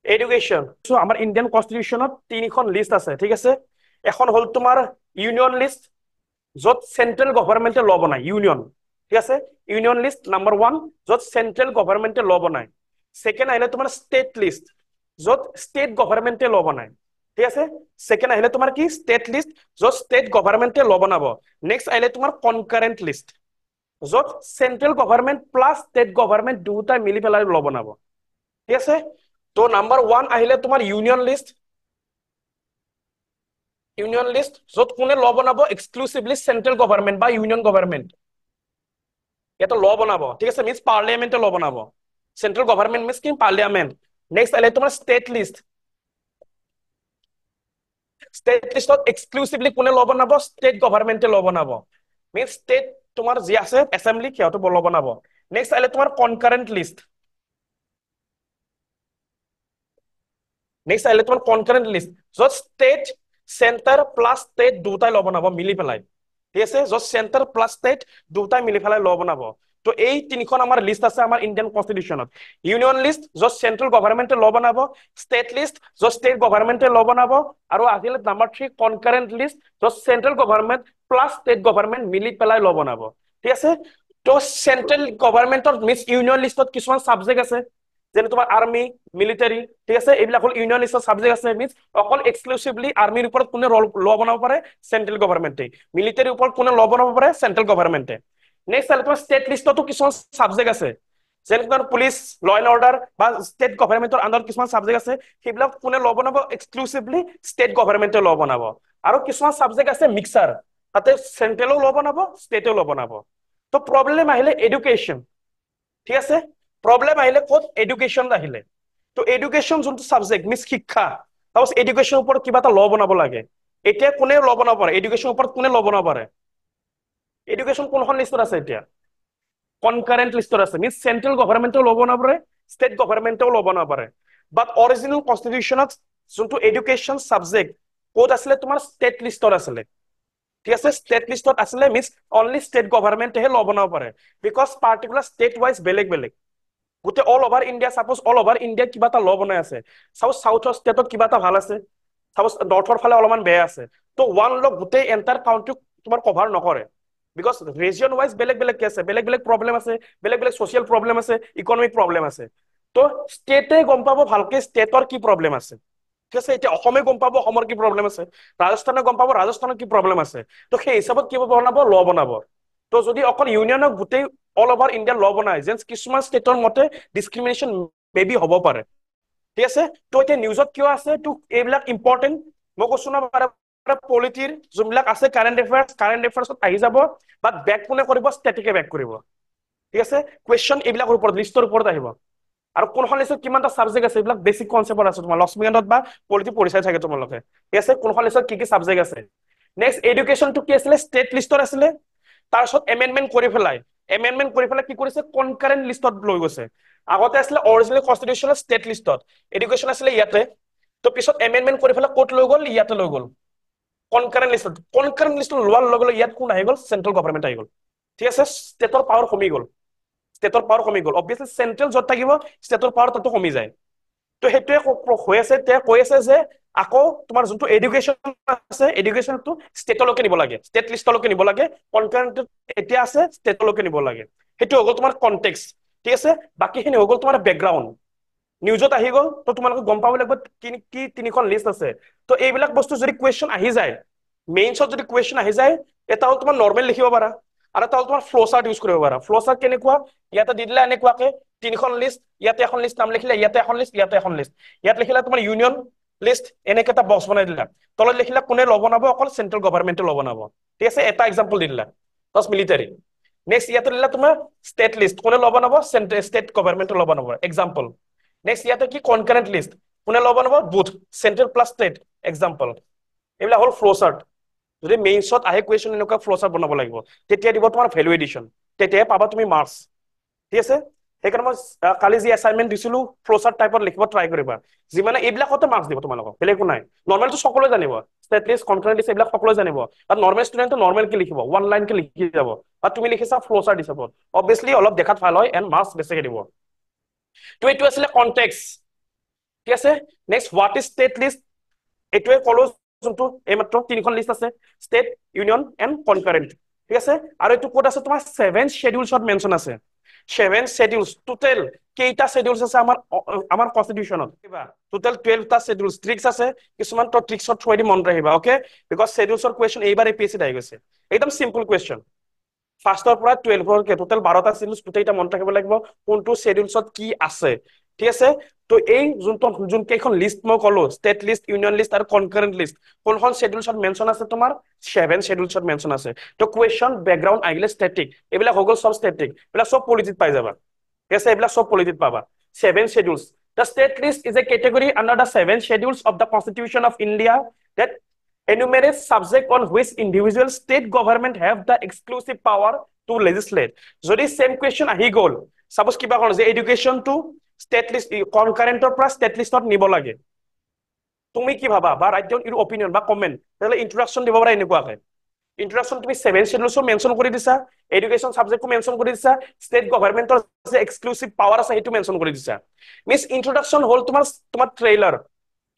Education so আমাৰ Indian কনষ্টিটিউশ্যনত তিনিখন list আছে ঠিক আছে এখন হ'ল তোমাৰ ইউনিয়ন লিষ্ট য'ত চেন্ট্ৰেল গভৰ্ণমেণ্টে ল বনায় ইউনিয়ন ঠিক আছে ইউনিয়ন লিষ্ট নাম্বাৰ 1 য'ত চেন্ট্ৰেল গভৰ্ণমেণ্টে ল বনায় সেকেন্ড আহিলে তোমাৰ ষ্টেট লিষ্ট য'ত ষ্টেট গভৰ্ণমেণ্টে ল বনায় ঠিক আছে সেকেন্ড আহিলে তোমাৰ কি ষ্টেট লিষ্ট য'ত ষ্টেট গভৰ্ণমেণ্টে ল বনাব নেক্সট আহিলে তোমাৰ কনকাৰেন্ট লিষ্ট য'ত central government plus state government দুটা মিলি পেলাই ল বনাব ঠিক আছে তো নাম্বাৰ 1 আহিলে তোমাৰ ইউনিয়ন লিষ্ট য'ত কোনে ল বনাব এক্সক্লুসিভলি সেন্ট্রাল গভর্নমেন্ট বা ইউনিয়ন গভর্নমেন্ট এটা ল বনাব ঠিক আছে মিন্স পার্লামেন্টে ল বনাব সেন্ট্রাল গভর্নমেন্ট মিন্স কি পার্লামেন্ট নেক্সট আইলে তোমার স্টেট লিস্টত এক্সক্লুসিভলি কোনে ল বনাব স্টেট গভর্নমেন্টে ল বনাব মিন্স স্টেট তোমার যি আছে অ্যাসেম্বলি সিহঁতে ল বনাব নেক্সট আইলে তোমার কনকারেন্ট লিস্ট য'ত স্টেট সেন্টার প্লাস স্টেট দুটাই ল বনাব মিলি পেলাই ঠিক আছে য'ত সেন্টার প্লাস স্টেট দুটাই মিলি পেলাই ল বনাব তো এই তিনিখন আমাৰ লিষ্ট আছে আমাৰ ইণ্ডিয়ান কনষ্টিটিউশ্যনত ইউনিয়ন লিষ্ট য'ত চেন্ট্ৰেল গভৰ্ণমেণ্টে ল বনাব ষ্টেট লিষ্ট য'ত ষ্টেট গভৰ্ণমেণ্টে ল বনাব আৰু আহিলে নাম্বাৰ 3 কনকাৰেন্ট লিষ্ট য'ত central government plus state government মিলি পেলাই ল বনাব ঠিক আছে তো চেন্ট্ৰেল গভৰ্ণমেণ্টৰ মিছ ইউনিয়ন লিষ্টত কিছুমান সাবজেক্ট আছে যেনে তোমাৰ আৰ্মি মিলিটাৰী ঠিক আছে এইবিলাক হল ইউনিয়ন লিষ্টৰ সাবজেক্ট আছে মিন্স অকল এক্সক্লুসিভলি আৰ্মিৰ ওপৰত কোনে ল বনাব পাৰে চেন্ট্ৰেল গভৰ্ণমেণ্টে মিলিটাৰীৰ ওপৰত কোনে ল বনাব পাৰে চেন্ট্ৰেল গভৰ্ণমেণ্টে নেক্সট আছে তোমাৰ ষ্টেট লিষ্টতো কিছুমান সাবজেক্ট আছে যেনে তোমাৰ পুলিচ ল এণ্ড অৰ্ডাৰ বা ষ্টেট গভৰ্ণমেণ্টৰ আণ্ডাৰত কিছুমান সাবজেক্ট আছে সেইবিলাক কোনে ল বনাব এক্সক্লুসিভলি ষ্টেট গভৰ্ণমেণ্টে ল বনাব আৰু কিছুমান সাবজেক্ট আছে মিক্সাৰ তাতে চেন্ট্ৰেলো ল বনাব ষ্টেটেও ল বনাব তো প্ৰবলেম আহিলে এডুকেশ্যন ঠিক আছে প্রবলেম আহিলে ক'ত এডুকেশ্যন আহিলে তো এডুকেশ্যন যোনটো সাবজেক্ট মিস শিক্ষা তাপস এডুকেশ্যন ওপৰত কিবা এটা ল বনাব লাগে এতিয়া কোনে ল বনাব পাৰে এডুকেশ্যন ওপৰত কোনে ল বনাব পাৰে এডুকেশ্যন কোনখন লিষ্টত আছে এতিয়া কনকাৰেন্ট লিষ্টত আছে মিন্স সেন্ট্ৰাল গভৰ্নমেন্টও ল বনাব পাৰে স্টেট গভৰ্নমেন্টও ল বনাব পাৰে বাট অৰিজিনাল কনষ্টিটিউশ্যনত যোনটো এডুকেশ্যন সাবজেক্ট ক'ত আছিলে তোমাৰ ষ্টেট লিষ্টত আছিলে ঠিক আছে ষ্টেট লিষ্টত আছিলে মিন্স অনলি ষ্টেট গভৰ্নমেন্টেহে ল বনাব পাৰে বিকজ পাৰ্টিকুলাৰ ষ্টেট ৱাইজ বেলেগ বেলেগ গোটে all over India suppose all over India কিবা এটা ল বনাই আছে সাপোজ সাউথৰ ষ্টেটত কিবা এটা ভাল আছে সাপোজ নৰ্থৰ ফালে অলপমান বেয়া আছে তো ওৱান ল গোটে এন্টাৰ কাউন্ট্ৰি তোমাৰ কভাৰ নকৰে বিকজ ৰিজন ৱাইজ বেলেগ বেলেগ কি আছে বেলেগ বেলেগ প্ৰবলেম আছে বেলেগ বেলেগ সোশিয়াল প্ৰবলেম আছে ইকনমিক প্ৰবলেম আছে তো ষ্টেটে গম পাব ভালকে ষ্টেটৰ কি প্ৰবলেম আছে ঠিক আছে এতিয়া অসমে গম পাব অসমৰ কি প্ৰবলেম আছে ৰাজস্থানে গম পাব ৰাজস্থানৰ কি প্ৰবলেম আছে তো সেই হিচাপত কি বনাব ল বনাব তো যদি অকল ইউনিয়নক গোটেই অল ওভাৰ ইণ্ডিয়া ল বনায় যেন কিছুমান ষ্টেটৰ মতে ডিছক্ৰিমিনেশ্যন মে বি হ'ব পাৰে ঠিক আছে তো এতিয়া নিউজত কিয় আছে তো এইবিলাক ইম্পৰ্টেণ্ট মই কৈছো না পলিটিৰ যোনবিলাক আছে কাৰেণ্ট এফেয়াৰ্ছত আহি যাব বাট বেক কোনে কৰিব ষ্টেটিকে বেক কৰিব ঠিক আছে কুৱেশ্যন এইবিলাকৰ ওপৰত লিষ্টৰ ওপৰত আহিব আৰু কোনখন লিষ্টত কিমানটা সাবজেক্ট আছে এইবিলাক বেসিক কনসেপ্ট আছে তোমাৰ লক্ষ্মীকান্তত বা পলিটি পঢ়িছাই থাকে তোমালোকে ঠিক আছে কোনখন লিষ্টত কি কি সাবজেক্ট আছে নেক্সট এডুকেশ্যনটো কি আছিলে ষ্টেট লিষ্টত আছিলে তাৰপিছত এমেন্ডমেন্ট কৰি পেলাই কি কৰিছে কনকাৰেন্ট লিষ্টত লৈ গৈছে আগতে আছিলে অৰিজিনেল কনষ্টিটিউশ্যনেল ষ্টেট লিষ্টত এডুকেশ্যন আছিলে ইয়াতে তো পিছত এমেন্ডমেন্ট কৰি পেলাই ক'ত লৈ গ'ল ইয়াতে লৈ গ'ল কনকারেন্ট লিষ্টত লোৱাৰ লগে লগে ইয়াত কোন আহি গ'ল চেন্ট্ৰেল গভৰ্ণমেণ্ট আহি গ'ল ঠিক আছে ষ্টেটৰ পাৱাৰ কমি গ'ল অবভিয়াছলি চেন্ট্ৰেল য'ত থাকিব ষ্টেটৰ পাৱাৰ তাতো কমি যায় তো সেইটোৱে হৈ আছে কৈ আছে যে আকৌ তোমাৰ যোনটো এডুকেশ্যন আছে এডুকেশ্যনটো ষ্টেটলৈকে নিব লাগে ষ্টেট লিষ্টলৈকে নিব লাগে কনকাৰেন্ট এতিয়া আছে ষ্টেটলৈকে নিব লাগে সেইটো হৈ গ'ল তোমাৰ কনটেক্সট ঠিক আছে বাকীখিনি হৈ গ'ল তোমাৰ বেকগ্ৰাউণ্ড নিউজত আহি গ'ল তো তোমালোকে গম পাব লাগিব কি তিনিখন লিষ্ট আছে তো এইবিলাক বস্তু যদি কুৱেশ্যন আহি যায় মেইনছত যদি কুৱেশ্যন আহি যায় এটা হ'ল তোমাৰ নৰ্মেল লিখিব পাৰা আৰু এটা হ'ল তোমাৰ ফ্ল' চাৰ্ট ইউজ কৰিব পাৰা ফ্ল' চাৰ্ট কেনেকুৱা ইয়াতে দি দিলে এনেকুৱাকে তিনিখন লিষ্ট ইয়াতে এখন লিষ্ট নাম লিখিলে ইয়াতে এখন লিষ্ট ইয়াত লিখিলে তোমাৰ ইউনিয়ন লিষ্ট এনেকে এটা বক্স বনাই দিলা তলত লিখিলা কোনে ল বনাব অকল চেন্ট্ৰেল গভৰ্ণমেণ্টে ল বনাব ঠিক আছে এটা এক্সাম্পল দি দিলা প্লাছ মিলিটাৰী নেক্সট ইয়াতে দিলা তোমাৰ ষ্টেট লিষ্ট কোনে ল বনাব ষ্টেট গভৰ্ণমেণ্টে ল বনাব এক্সাম্পল নেক্সট ইয়াতে কি কনকাৰেন্ট লিষ্ট কোনে ল বনাব booth central plus state example এইবিলাক হ'ল ফ্ল' চাৰ্ট যদি মেইনছত আহে কুৱেশ্যন এনেকুৱা ফ্ল' চাৰ্ট বনাব লাগিব তেতিয়া দিব তোমাৰ ভেলু এডিশ্যন তেতিয়াহে পাবা তুমি মাৰ্কছ ঠিক আছে সেইকাৰণে মই কালি যি এছাইনমেণ্ট দিছিলো ফ্ল' চাৰ্ট টাইপত লিখিব ট্ৰাই কৰিবা যিমানে এইবিলাকতে মাৰ্কছ দিব তোমালোকক বেলেগ একো নাই নৰ্মেলটো সকলোৱে জানিব ষ্টেট লিষ্ট কনকাৰেন্ট লিষ্ট এইবিলাক সকলোৱে জানিব আৰু নৰ্মেল ষ্টুডেণ্টটো নৰ্মেলকে লিখিব ওৱান লাইনকে লিখি যাব আৰু তুমি লিখিছা ফ্ল' চাৰ্ট হিচাপত অবভিয়াছলি অলপ দেখাত ভাল হয় এণ্ড মাৰ্কছ বেছিকে দিব তো এইটো আছিলে কনটেক্সট ঠিক আছে next what is state list এইটোৱে কলো যোনটো এইমাত্ৰ তিনিখন লিষ্ট আছে ষ্টেট ইউনিয়ন এণ্ড কনকাৰেণ্ট ঠিক আছে আৰু এইটো ক'ত আছে তোমাৰ 7 schedules-ত মেনশ্যন আছে 7 schedules টোটেল কেইটা schedules আছে আমাৰ কনষ্টিটিউচনত কিবা টোটেল 12টা schedules ট্ৰিক্স আছে কিছুমান তো ট্ৰিক্সত থৈ দি মনত ৰাখিবা ওকে বিকজ schedules-ৰ কুৱেশ্যন এইবাৰ এপিএছচিত আহি গৈছে একদম সিম্পল কুৱেশ্যন ফাৰ্ষ্টৰ পৰা 12ৰ টোটেল 12টা schedules গোটেইটা মনত ৰাখিব লাগিব কোনটো schedules-ত কি আছে ঠিক আছে তো এই যোন কেইখন লিষ্ট মই কলো ষ্টেট লিষ্ট ইউনিয়ন লিষ্ট আৰু কনকাৰেন্ট লিষ্ট কোনখন schedules-ত মেনশ্যন আছে তোমাৰ 7 schedules-ত মেনশ্যন আছে তো কুৱেশ্যন বেকগ্ৰাউণ্ড আহিলে ষ্টেটিক এইবিলাক হৈ গ'ল সব ষ্টেটিক এইবিলাক সব পলিটিত পাই যাবা ঠিক আছে এইবিলাক সব পলিটিত পাবা 7 schedules the state list is a category under the 7 schedules of the constitution of India that enumerates subject on which individual state government have the exclusive power to legislate যদি same question আহি গ'ল suppose কিবা কোন যে education to state list concurrent পৰা state listত নিব লাগে তুমি কি ভাবা বা ৰাইট ডাউন ইউৰ অপিনিয়ন বা কমেন্ট তাহলে ইন্ট্ৰোডাকশন দিব পাৰা এনেকুৱাকে ইন্ট্ৰোডাকশন তুমি 7 schedules মেনশন কৰি দিছা এডুকেশন সাবজেক্টও মেনশন কৰি দিছা স্টেট গভৰ্ণমেন্টৰ যে এক্সক্লুসিভ পাৱাৰ আছে সেইটো মেনশন কৰি দিছা মিস ইন্ট্ৰোডাকশন হল তোমাৰ ট্ৰেইলাৰ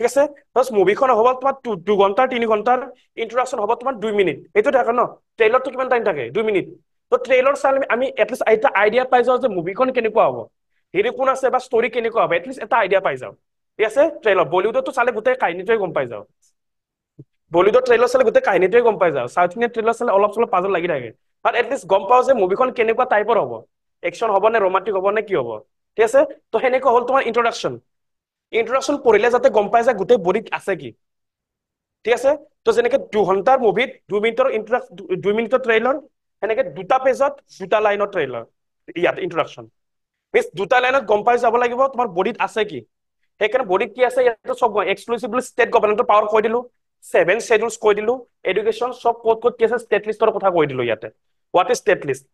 ঠিক আছে বাস মুভিখন হ'ব তোমাৰ 2 ঘন্টা 3 ঘন্টাৰ ইন্ট্ৰোডাকশন হ'ব তোমাৰ 2 মিনিট এইটো থাকে ন ট্ৰেইলাৰটো কিমান টাইম থাকে 2 মিনিট তো ট্ৰেইলাৰ চালে আমি এটলিষ্ট এটা আইডিয়া পাই যাও যে মুভিখন কেনেকুৱা হ'ব হিৰো কোন আছে বা ষ্টৰী কেনেকুৱা হ'ব এটলিষ্ট এটা আইডিয়া পাই যাও ঠিক আছে ট্ৰেইলাৰ বলিউডতো চালে গোটেই কাহিনীটোৱে গম পাই যাও বলিউডৰ ট্ৰেইলাৰ চালে গোটেই কাহিনীটোৱে গম পাই যাও সাউথ ইণ্ডিয়ান ট্ৰেইলাৰ চালে অলপ চলপ পাজল লাগি থাকে বাট এটলিষ্ট গম পাও যে মুভিখন কেনেকুৱা টাইপৰ হ'ব একচন হ'ব নে ৰোমান্টিক হ'ব নে কি হ'ব ঠিক আছে তো হেনেকুৱা হল তোমাৰ ইন্ট্ৰোডাকশন পঢ়িলে যাতে গম পাই যায় গোটেই বডিত আছে কি ঠিক আছে তো যেনেকে 2 ঘন্টাৰ মুভিত 2 মিনিটৰ 2 মিনিটৰ ট্ৰেইলাৰ হেনেকে দুটা পেজত দুটা লাইনৰ ট্ৰেইলাৰ ইয়াত ইন্ট্ৰোডাকশন মিস দুটা লাইনত গম পাই যাব লাগিব তোমাৰ বডিত আছে কি সেইকাৰণে বডিত কি আছে ইয়াত সব এক্সক্লুসিভলি ষ্টেট গভৰ্ণমেন্টৰ পাৱাৰ কৈ দিলো 7 schedules কৈ দিলো এডুকেশন সব ক'ত কি আছে ষ্টেট লিষ্টৰ কথা কৈ দিলো ইয়াতে what is state list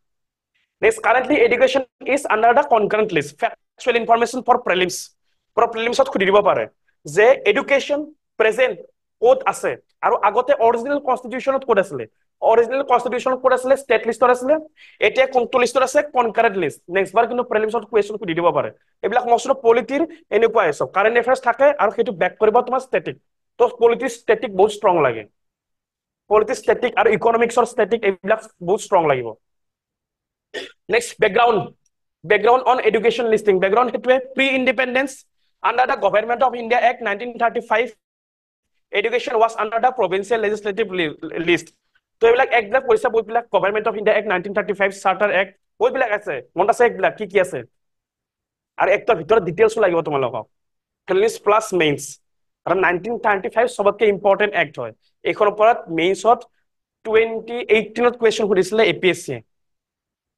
next currently education is under the concurrent list factual information for প্ৰিলিমছত খুদি দিব পাৰে যে এডুকেশন প্ৰেজেন্ট ক'ত আছে আৰু আগতে অৰিজিনেল কনষ্টিটিউচনত ক'ত আছিলে অৰিজিনেল কনষ্টিটিউচনত ক'ত আছিলে ষ্টেট লিষ্টত আছিলে এতিয়া কোনটো লিষ্টত আছে কনকাৰেন্ট লিষ্ট নেক্সট বাৰ কিন্তু প্ৰিলিমছত কুৱেশ্যন খুদি দিব পাৰে এইবিলাক মষ্ট পলিটিৰ এনেকুৱা আছে কাৰেন্ট এফেয়াৰ্স থাকে আৰু সেইটো বেক কৰিব তোমাৰ ষ্টেটিক তো পলিটিক্স ষ্টেটিক বহুত ষ্ট্ৰং লাগে পলিটিক্স ষ্টেটিক আৰু ইকনমিক্সৰ ষ্টেটিক এইবিলাক বহুত ষ্ট্ৰং লাগিব next background on education listing background হেতুৱে pre independence under the government of India Act 1935 education was under the provincial legislative list তো এইবিলাক একবিলাক পইচা বহুতবিলাক government of India act 1935 charter act বহুতবিলাক আছে মনত আছে একবিলাক কি আছে আৰু একটাৰ ভিতৰত ডিটেইলছ লাগিব তোমালোকক প্ৰিলিমছ প্লাছ মেইনছ আৰু 1935 সবতকে ইম্পৰ্টেন্ট এক্ট হয় এইখনৰ ওপৰত মেইনছত 2018ত কুৱেশ্যন সুধিছিলে এপিএছচি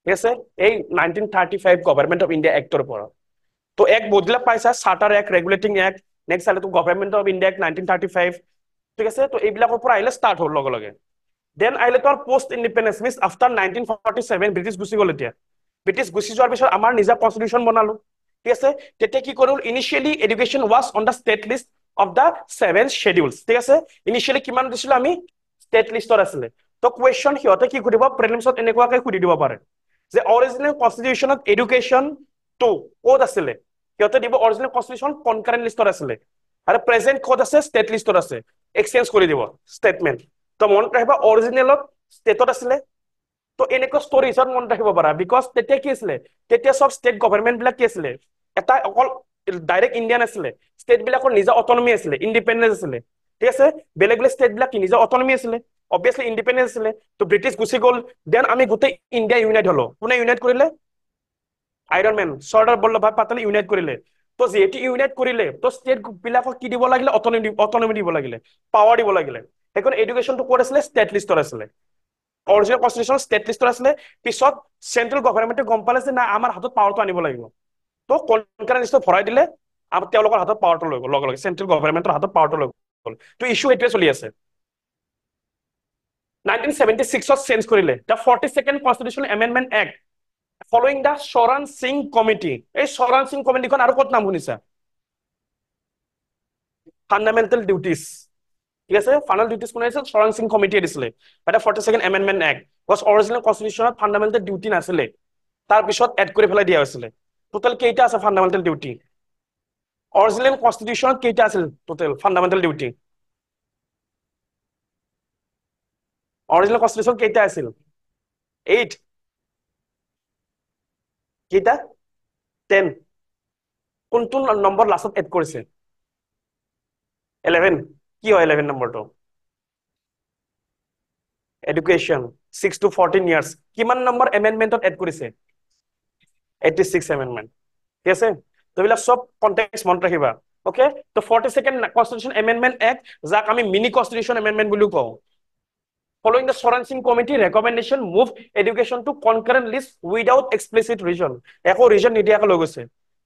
ঠিক আছে এই 1935 গভৰ্ণমেন্ট অফ ইণ্ডিয়া এক্টৰ ওপৰত তো এক বদলা পাইছা charter act regulating act next আলে তো গভৰ্ণমেন্ট অফ ইণ্ডিয়া এক্ট 1935 ঠিক আছে তো এইবিলাকৰ পৰা আহিলে ষ্টাৰ্ট হ'ল লগে লগে দেন আহিলে তোৰ post independence miss after 1947 British গুচি গ'ল এতিয়া ব্ৰিটিছ গুচি যোৱাৰ পিছত আমাৰ নিজা কনষ্টিটিউচন বনালো ঠিক আছে তেতিয়া কি কৰিল initially education was on the state list of the 7 schedules ঠিক আছে ইনিশিয়ালি কিমান দিছিল আমি ষ্টেট লিষ্টত আছিলে তো কুৱেশ্যন সিহঁতে কি সুধিব প্ৰিলিমছত এনেকুৱাকৈ সুধি দিব পাৰে যে অৰিজিনেল কনষ্টিটিউচনত এডুকেশ্যন টু ক'ত আছিলে সিহঁতে দিব অৰিজিনেল কনষ্টিটিউচন কনকাৰেন্ট লিষ্টত আছিলে আৰু প্ৰেজেন্ট ক'ত আছে ষ্টেট লিষ্টত আছে এক্সচেঞ্জ কৰি দিব ষ্টেটমেন্ট তো মনত ৰাখিবা অৰিজিনেলত ষ্টেটত আছিলে তো এনেকুৱা ষ্টৰী হিচাপত মনত ৰাখিব পাৰা বিকজ তেতিয়া কি আছিলে তেতিয়া সব ষ্টেট গভৰ্ণমেন্ট বিলাক কি আছিলে এটা অকল ডাইৰেক্ট ইণ্ডিয়ান আছিলে ষ্টেট বিলাকৰ নিজা অটনমি আছিলে ইণ্ডিপেণ্ডেন্স আছিলে ঠিক আছে বেলেগ বেলেগ ষ্টেট বিলাক নিজা অটনমি আছিলে অবভিয়াছলি ইণ্ডিপেণ্ডেন্স আছিলে তো ব্ৰিটিছ গুচি গ'ল দেন আমি গোটেই ইণ্ডিয়া ইউনাইট হলো কোনে ইউনাইট কৰিলে আইৰন মেন চৰ্দাৰ বল্লভভাই পেটেলে ইউনাইট কৰিলে তো যেহেতু ইউনাইট কৰিলে তো ষ্টেট বিলাকক কি দিব লাগিলে অটনমি দিব লাগিলে পাৱাৰ দিব লাগিলে সেইকাৰণে এডুকেশ্যনটো ক'ত আছিলে ষ্টেট লিষ্টত আছিলে অৰিজিনেল কনষ্টিটিউচন ষ্টেট লিষ্টত আছিলে পিছত চেন্ট্ৰেল গভৰ্ণমেন্টে গম পালে যে না আমাৰ হাতত পাৱাৰটো আনিব লাগিব তো কনকাৰেন্ট লিষ্টত ভৰাই দিলে আৰু তেওঁলোকৰ হাতত পাৱাৰটো লৈ গ'ল লগে লগে চেন্ট্ৰেল গভৰ্ণমেন্টৰ হাতত পাৱাৰটো লৈ গ'ল তো ইছ্যু এইটোৱে চলি আছে 1976ত চেঞ্জ কৰিলে দা 42nd constitutional amendment act following the Soran Singh Committee এই Soran Singh Committee খন আৰু ক'ত নাম শুনিছা ফান্ডামেন্টাল ডিউটিজ ঠিক আছে ফাইনাল ডিউটিজ কোনে আছে Soran Singh Committee দিছিলে এটা 42nd amendment act was original কনষ্টিটিউচনত ফান্ডামেন্টাল ডিউটি নাছিলে তাৰ পিছত এড কৰি ফেলাই দিয়া হৈছিলে টোটাল কেইটা আছে ফান্ডামেন্টাল ডিউটি অৰিজিনেল কনষ্টিটিউশ্যনত কেইটা আছিল total fundamental duty? Original constitution কেইটা আছিল? 8 কেইটা? 10 কোনটো নম্বৰ লাষ্টত এড কৰিছে? 11 কি হয় 11 নম্বৰটো? এডুকেশ্যন 6 to 14 ইয়াৰ্ছ কিমান নম্বৰ এমেণ্ডমেণ্টত এড কৰিছে? 86 এমেণ্ডমেণ্ট ঠিক আছে তো এইবিলাক সব কনটেক্সট মনত ৰাখিবা ওকে তো 42nd কনষ্টিটিউশ্যন এমেণ্ডমেণ্ট এক্ট যাক আমি মিনি কনষ্টিটিউশ্যন এমেণ্ডমেণ্ট বুলিও কওঁ following the Soran Singh committee recommendation move education to concurrent list without explicit reason একো ৰিজন নিদিয়াকৈ লৈ গৈছে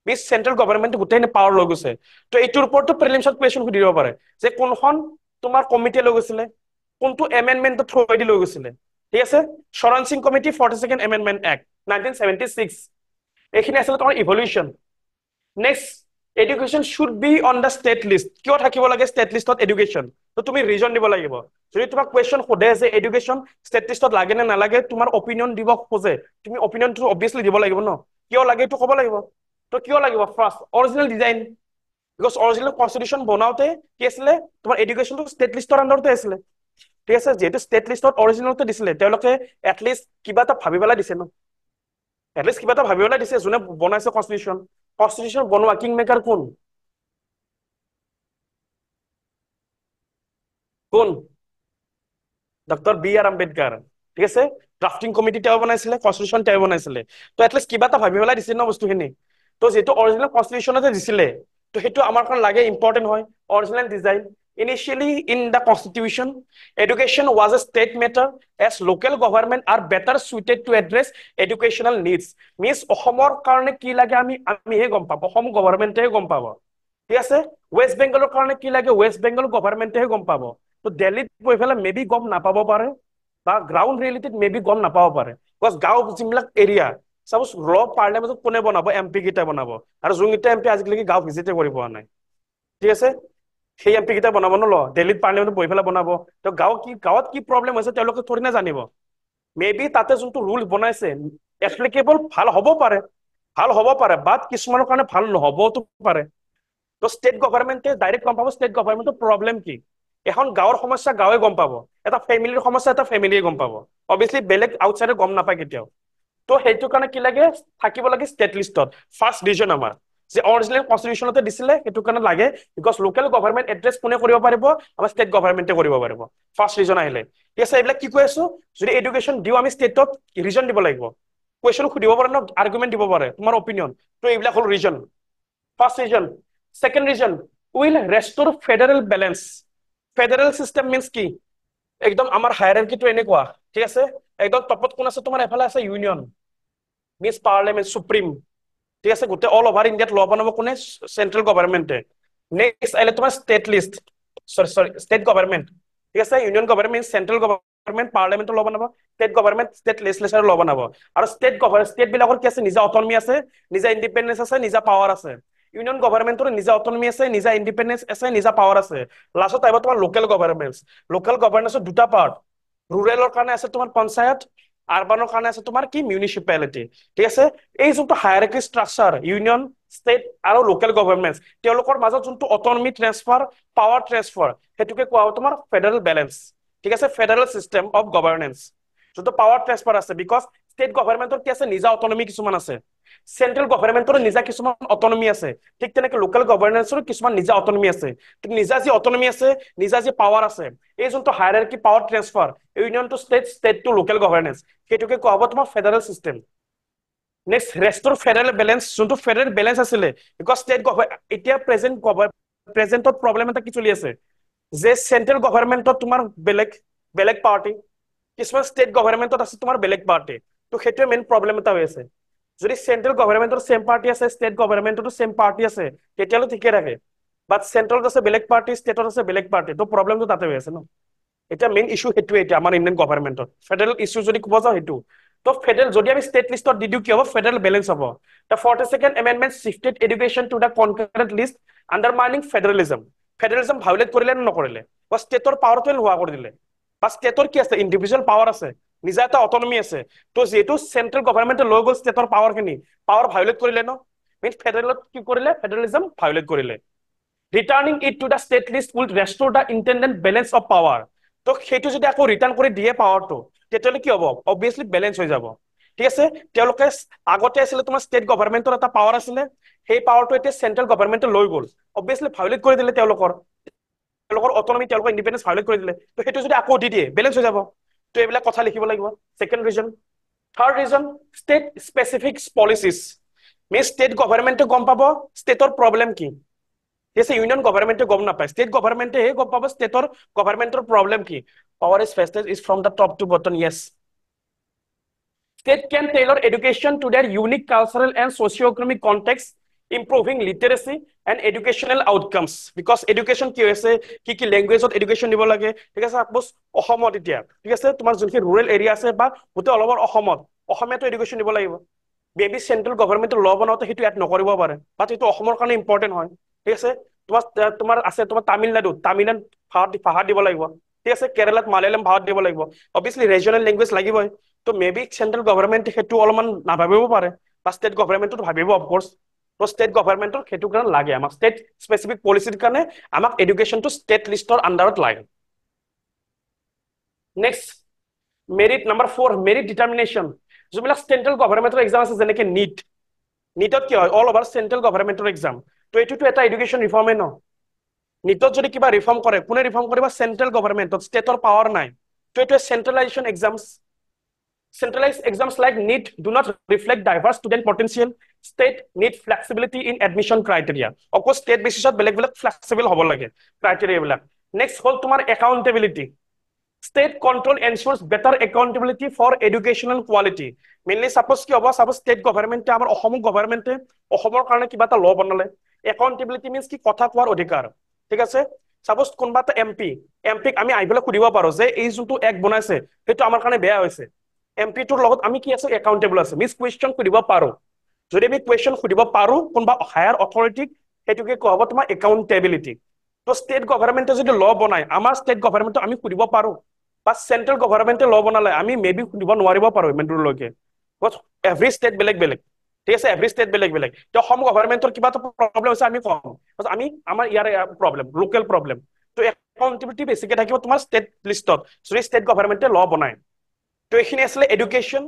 বিশ চেন্ট্ৰেল গভৰ্ণমেণ্ট গোটেইখিনি পাৱাৰ লৈ গৈছে তো এইটোৰ ওপৰতো প্ৰিলিমছত কুৱেশ্যন সুধিব পাৰে যে কোনখন তোমাৰ কমিটিয়ে লৈ গৈছিলে কোনটো এমেণ্ডমেণ্টত থৈ দি লৈ গৈছিলে ঠিক আছে শৰণ Singh committee 42nd amendment act 1976 এইখিনি আছিল তোমাৰ evolution next education should be on the state list কিয় থাকিব লাগে ষ্টেট লিষ্টত এডুকেশ্যন তো তুমি ৰিজন দিব লাগিব যদি তোমাক কুৱেশ্যন সোধে যে এডুকেশ্যন ষ্টেট লিষ্টত লাগে নে নালাগে তোমাৰ অপিনিয়ন দিব খোজে তুমি অপিনিয়নটো অবভিয়াছলি দিব লাগিব ন কিয় লাগে এইটো ক'ব লাগিব তো কিয় লাগিব first original design because original constitution বনাওতে কি আছিলে তোমাৰ এডুকেশ্যনটো ষ্টেট লিষ্টৰ আণ্ডাৰতে আছিলে ঠিক আছে যেহেতু ষ্টেট লিষ্টত অৰিজিনেলতে দিছিলে তেওঁলোকে এটলিষ্ট কিবা এটা ভাবি পেলাই দিছে ন এটলিষ্ট কিবা এটা ভাবি পেলাই দিছে যোনে বনাইছে কনষ্টিটিউশ্যন কনষ্টিটিউশ্যন বনোৱা কিং মেকাৰ কোন কোন ডক্টৰ বি আৰ আম্বেদকাৰ ঠিক আছে ড্ৰাফটিং কমিটি তেওঁ বনাইছিলে কনষ্টিটিউশ্যন তেওঁ বনাইছিলে তো এটলিষ্ট কিবা এটা ভাবি পেলাই দিছে ন বস্তুখিনি তো যিহেতু অৰিজিনেল কনষ্টিটিউশ্যনতে দিছিলে তো সেইটো আমাৰ কাৰণে লাগে ইম্পৰ্টেণ্ট হয় original design initially in the constitution education was a state matter as local government are better suited to address educational needs means অসমৰ কাৰণে কি লাগে আমিহে গম পাব অসম গভৰ্ণমেণ্টে গম পাব ঠিক আছে ওয়েস্ট বেংগলৰ কাৰণে কি লাগে ওয়েস্ট বেংগল গভৰ্ণমেণ্টে গম পাব তো দিল্লীত গৈ পেলাই মেবি গম নাপাব পাৰে বা গ্ৰাউণ্ড ৰিয়েলিটিত মেবি গম নাপাব পাৰে বিকজ গাঁও যিবিলাক এৰিয়া চাপোজ ল পাৰ্লিয়ামেণ্টত কোনে বনাব এমপি কেইটা বনাব আৰু যোনকেইটা এমপি আজিলৈকে গাঁও ভিজিটে কৰি পোৱা নাই ঠিক আছে সেই এমপি কেইটা বনাব ন ল দিল্লীত পাৰ্লিয়ামেণ্টত বহি পেলাই বনাব তো গাঁৱত কি প্ৰব্লেম হৈছে তেওঁলোকে থৰি না জানিব মেবি তাতে যোনটো ৰুল বনাইছে এপ্লিকেবল ভাল হ'ব পাৰে বাট কিছুমানৰ কাৰণে ভাল নহবতো পাৰে তো ষ্টেট গভৰ্ণমেণ্টে ডাইৰেক্ট গম পাব ষ্টেট গভৰ্ণমেণ্টৰ প্ৰব্লেম কি এখন গাঁৱৰ সমস্যা গাঁৱে গম পাব এটা ফেমিলিৰ সমস্যা এটা ফেমিলিয়ে গম পাব অবভিয়াছলি বেলেগ আউটচাইডে গম নাপায় কেতিয়াও তো সেইটো কাৰণে কি লাগে থাকিব লাগে ষ্টেট লিষ্টত ফাৰ্ষ্ট ডিভিজন আমাৰ যে অৰিজিনেল কনষ্টিটিউশ্যনতে দিছিলে সেইটো কাৰণে লাগে বিকজ লোকেল গভৰ্ণমেণ্ট এড্ৰেছ কোনে কৰিব পাৰিব আমাৰ ষ্টেট গভৰ্ণমেণ্টে কৰিব পাৰিব ফাৰ্ষ্ট ৰিজন আহিলে ঠিক আছে এইবিলাক কি কৈ আছো যদি এডুকেশ্যন দিও আমি ষ্টেটত ৰিজন দিব লাগিব কুৱেশ্যন সুধিব পাৰে ন আৰ্গুমেণ্ট দিব পাৰে তোমাৰ অপিনিয়ন তো এইবিলাক হ'ল reason first reason second reason will restore federal balance federal system means কি একদম আমাৰ হায়াৰাৰ্কিটো এনেকুৱা ঠিক আছে একদম টপত কোন আছে তোমাৰ এফালে আছে ইউনিয়ন মিনছ পাৰ্লিয়ামেণ্ট সুপ্ৰিম ঠিক আছে গোটেই অল ওভাৰ ইণ্ডিয়াত ল বনাব কোনে চেন্ট্ৰেল গভৰ্ণমেণ্টে নেক্সট আহিলে তোমাৰ ষ্টেট লিষ্ট সৰি ষ্টেট গভৰ্ণমেণ্ট ঠিক আছে ইউনিয়ন গভৰ্ণমেণ্ট চেন্ট্ৰেল গভৰ্ণমেণ্ট পাৰ্লিয়ামেণ্টৰ ল বনাব ষ্টেট গভৰ্ণমেণ্ট ষ্টেট লেজিসলেচাৰ ল বনাব আৰু ষ্টেট বিলাকৰ কি আছে নিজা অটনমি আছে নিজা ইণ্ডিপেণ্ডেন্স আছে নিজা পাৱাৰ আছে ইউনিয়ন গভৰ্ণমেণ্টৰ নিজা অটনমি আছে নিজা ইণ্ডিপেণ্ডেন্স আছে নিজা পাৱাৰ আছে লাষ্টত আহিব তোমাৰ লোকেল গভৰ্ণমেণ্টছৰ দুটা পাৰ্ট ৰুৰেলৰ কাৰণে আছে তোমাৰ পঞ্চায়ত আৰবানৰ কাৰণে আছে তোমাৰ কি মিউনিচিপালিটি ঠিক আছে এই যোনটো হায়াৰাৰ্কি ষ্ট্ৰাকচাৰ ইউনিয়ন ষ্টেট আৰু লোকেল গভৰ্ণমেণ্টছ তেওঁলোকৰ মাজত যোনটো অটনমি ট্ৰেন্সফাৰ পাৱাৰ ট্ৰেন্সফাৰ সেইটোকে কোৱা হয় তোমাৰ ফেডাৰেল বেলেঞ্চ ঠিক আছে ফেডাৰেল চিষ্টেম অফ গভৰ্ণেন্স যোনটো পাৱাৰ ট্ৰেন্সফাৰ আছে বিকজ ষ্টেট গভৰ্ণমেণ্টৰ কি আছে নিজা অটনমি কিছুমান আছে চেন্ট্ৰেল গভৰ্ণমেণ্টৰ নিজা কিছুমান অটনমি আছে ঠিক তেনেকে লোকেল গভৰ্ণেন্সৰ কিছুমান নিজা অটনমি আছে ঠিক নিজা যি অটনমি আছে নিজা যি পাৱাৰ আছে এই যোনটো hierarchy power transfer union to state to local governance সেইটোকে কোৱা হ'ব তোমাৰ federal system next restore federal balance যোনটো ফেডাৰেল বেলেঞ্চ আছিলে বিকজ এতিয়া প্ৰেজেন্টত প্ৰব্লেম এটা কি চলি আছে যে চেন্ট্ৰেল গভৰ্ণমেণ্টত তোমাৰ বেলেগ পাৰ্টি কিছুমান ষ্টেট গভৰ্ণমেণ্টত আছে তোমাৰ বেলেগ পাৰ্টি তো সেইটোৱে মেইন প্ৰব্লেম এটা হৈ আছে যদি চেন্ট্ৰেল গভৰ্ণমেণ্টৰ সেম পাৰ্টি আছে ষ্টেট গভৰ্ণমেণ্টতো সেম পাৰ্টি আছে তেতিয়ালৈ ঠিকে থাকে বাট চেন্ট্ৰেলত আছে বেলেগ পাৰ্টি ষ্টেটত আছে বেলেগ পাৰ্টি তো প্ৰব্লেমটো তাতে হৈ আছে ন এটা মেইন ইস্যু সেইটোৱে এতিয়া আমাৰ ইণ্ডিয়ান গভৰ্ণমেণ্টত ফেডাৰেল ইস্যু যদি ক'ব যাওঁ সেইটো তো ফেডাৰেল যদি আমি ষ্টেট লিষ্টত দি দিওঁ কি হ'ব ফেডাৰেল বেলেঞ্চ হ'ব the 42nd amendment shifted education to the concurrent list undermining federalism violate কৰিলে নে নকৰিলে বা ষ্টেটৰ পাৱাৰটোৱে নোহোৱা কৰি দিলে বা ষ্টেটৰ কি আছে ইণ্ডিভিজুৱেল পাৱাৰ আছে নিজা এটা অটনমি আছে তো যিহেতু চেন্ট্ৰেল গভৰ্ণমেণ্টে লৈ গ'ল ষ্টেটৰ পাৱাৰ খিনি পাৱাৰ ভায়োলেট কৰিলে ন মিনছ ফেডাৰেলত কি কৰিলে ফেডাৰেলিজম ভায়োলেট কৰিলে returning it to the state list will restore the intended balance of power তো সেইটো যদি আকৌ ৰিটাৰ্ণ কৰি দিয়ে পাৱাৰটো তেতিয়াহ'লে কি হ'ব অবভিয়াছলি বেলেঞ্চ হৈ যাব ঠিক আছে তেওঁলোকে আগতে আছিলে তোমাৰ ষ্টেট গভৰ্ণমেণ্টৰ এটা পাৱাৰ আছিলে সেই পাৱাৰটো এতিয়া চেন্ট্ৰেল গভৰ্ণমেণ্টে লৈ গ'ল অবভিয়াছলি ভায়োলেট কৰি দিলে তেওঁলোকৰ অটনমি তেওঁলোকৰ ইণ্ডিপেণ্ডেন্স ভায়োলেট কৰি দিলে তো সেইটো যদি আকৌ দি দিয়ে বেলেঞ্চ হৈ যাব তো এইবিলাক কথা লিখিব লাগিব second reason third reason state specific policies means state গভৰ্ণমেণ্টে গম পাব ষ্টেটৰ প্ৰব্লেম কি जैसे यूनियन गवर्नमेंट गम ना पाए स्टेट गवर्नमेंट हे गम पाबो स्टेटर गवर्नमेंटर प्रॉब्लम की power is vested is from the top to bottom yes state can tailor education to their unique cultural and socio economic context improving literacy and educational outcomes because education কি হৈছে কি ল্যাঙ্গুৱেজত education দিব লাগে ঠিক আছে সাপোজ অসমত এতিয়া ঠিক আছে তোমাৰ যোনখিনি ৰুৰাল এৰিয়া আছে বা গোটেই অলবৰ অসমতো এডুকেশন দিব লাগিব মেবি সেন্ট্ৰাল গভৰ্নমেন্টেৰ ল বনাওতে হেতু এড নকৰিব পাৰে বাট এটো অসমৰ কাৰণে ইম্পৰ্টেন্ট হয় ঠিক আছে তোমাৰ আছে তোমাৰ তামিলনাডু ভাষা দিব লাগিব ঠিক আছে কেৰালাত মালায়ালাম ভাষা দিব লাগিব অবভিয়াছলি ৰিজনাল ল্যাঙ্গুৱেজ লাগিবই তো মেবি সেন্ট্ৰাল গভৰ্নমেন্ট হেতু অলমান নাভাবিব পাৰে বা ষ্টেট গভৰ্নমেন্টটো ভাবিব অফ কোৰ্স তো ষ্টেট গভৰ্নমেন্টৰ হেতু কাৰণে লাগে আমাক ষ্টেট স্পেসিফিক পলিচিৰ কাৰণে আমাক এডুকেশনটো ষ্টেট লিষ্টৰ আন্ডাৰত লাগে next merit number 4 merit determination যোনবিলাক সেন্ট্ৰাল গভৰ্নমেন্টৰ এক্সাম আছে যেনেকে নিটত কি হয় অল ওভাৰ সেন্ট্ৰাল গভৰ্নমেন্টৰ এক্সাম তো এটোটো এটা এডুকেশন ৰিফৰ্মে ন নিটত যদি কিবা ৰিফৰ্ম কৰে কোনে ৰিফৰ্ম কৰিব সেন্ট্ৰাল গভৰ্নমেন্টত ষ্টেটৰ পাৱাৰ নাই তো এটো centralisation exams centralized exams like NEET do not reflect diverse student potential state need flexibility in admission criteria of course state basis beleg flexible hobo lage criteria bilak next hol tumar accountability state control ensures better accountability for educational quality mainly suppose ki hobo suppose state government amar ohom government ohomor karone kiba ta law banale accountability means ki kotha kwar odhikar ঠিক আছে suppose কোনবা তা MP আমি আইবলে খুদিব পাৰো যে এই যোনটো এক বনাইছে হেতু আমাৰ কাৰণে বেয়া হৈছে এমপি টোৰ লগত আমি কি আছে একাউন্টেবল আছে মিস কোৱেশ্চন খুদিব পাৰো যদি আমি কোৱেশ্চন খুদিব পাৰো কোনবা হায়াৰ অথৰিটিক হেতুকে কোৱা তোমাৰ একাউন্টেবিলিটি তো ষ্টেট গভৰ্নমেন্টে যদি ল বনায় আমাৰ ষ্টেট গভৰ্নমেন্ট আমি খুদিব পাৰো বা সেন্ট্ৰাল গভৰ্নমেন্টে ল বনালে আমি মেবি খুদিব নোৱাৰিব পাৰো ইমেন্টৰ লকে বাট এভৰি ষ্টেট বেলেগ বেলেগ ঠিক আছে এভৰি ষ্টেট বেলেগ বেলেগ তো হোম গভৰ্নমেন্টৰ কিবা তো প্ৰবলেম আছে আমি কম আমি আমাৰ ইয়াৰ প্ৰবলেম লোকেল প্ৰবলেম তো একাউন্টেবিলিটি বেছিকে থাকিব তোমাৰ ষ্টেট লিষ্টত যদি ষ্টেট গভৰ্নমেন্টে ল বনায় তো এখানে আসলে এডুকেশন